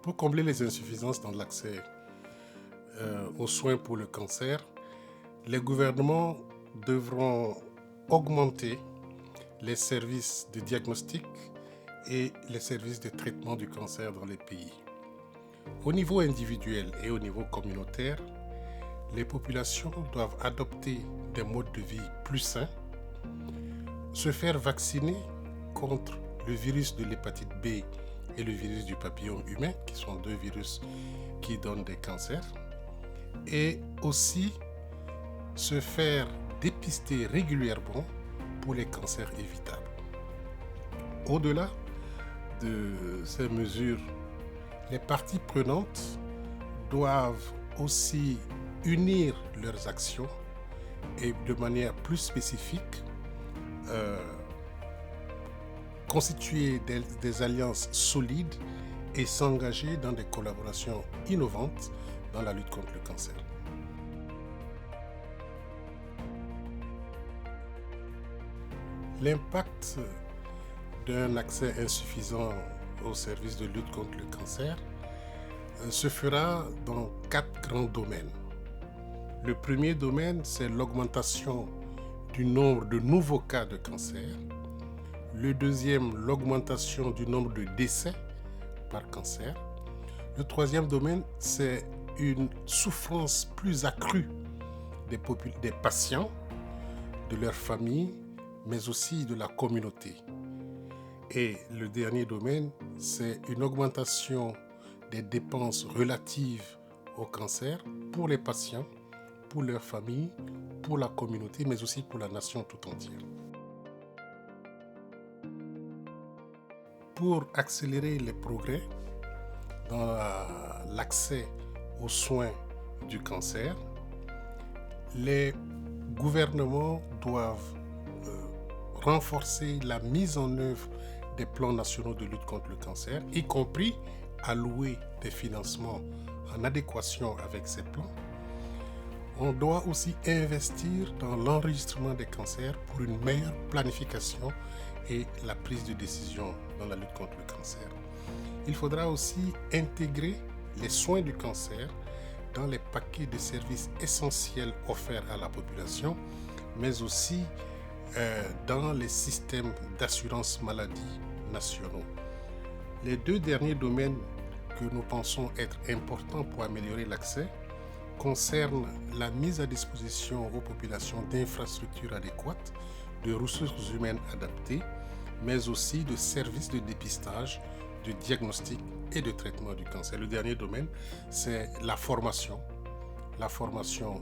Pour combler les insuffisances dans l'accès aux soins pour le cancer, les gouvernements devront augmenter les services de diagnostic et les services de traitement du cancer dans les pays. Au niveau individuel et au niveau communautaire, les populations doivent adopter des modes de vie plus sains, se faire vacciner contre le virus de l'hépatite B et le virus du papillome humain, qui sont deux virus qui donnent des cancers, et aussi se faire dépister régulièrement pour les cancers évitables. Au-delà de ces mesures, les parties prenantes doivent aussi unir leurs actions et de manière plus spécifique constituer des alliances solides et s'engager dans des collaborations innovantes dans la lutte contre le cancer. L'impact d'un accès insuffisant aux services de lutte contre le cancer se fera dans 4 grands domaines. Le premier domaine, c'est l'augmentation du nombre de nouveaux cas de cancer. Le deuxième, l'augmentation du nombre de décès par cancer. Le troisième domaine, c'est une souffrance plus accrue des patients, de leurs familles, mais aussi de la communauté. Et le dernier domaine, c'est une augmentation des dépenses relatives au cancer pour les patients, pour leurs familles, pour la communauté, mais aussi pour la nation tout entière. Pour accélérer les progrès dans l'accès aux soins du cancer, les gouvernements doivent renforcer la mise en œuvre des plans nationaux de lutte contre le cancer, y compris allouer des financements en adéquation avec ces plans. On doit aussi investir dans l'enregistrement des cancers pour une meilleure planification et la prise de décision dans la lutte contre le cancer. Il faudra aussi intégrer les soins du cancer dans les paquets de services essentiels offerts à la population, mais aussi dans les systèmes d'assurance maladie nationaux. Les 2 derniers domaines que nous pensons être importants pour améliorer l'accès concernent la mise à disposition aux populations d'infrastructures adéquates, de ressources humaines adaptées, mais aussi de services de dépistage, de diagnostic et de traitement du cancer. Le dernier domaine, c'est la formation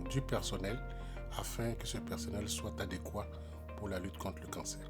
du personnel afin que ce personnel soit adéquat pour la lutte contre le cancer.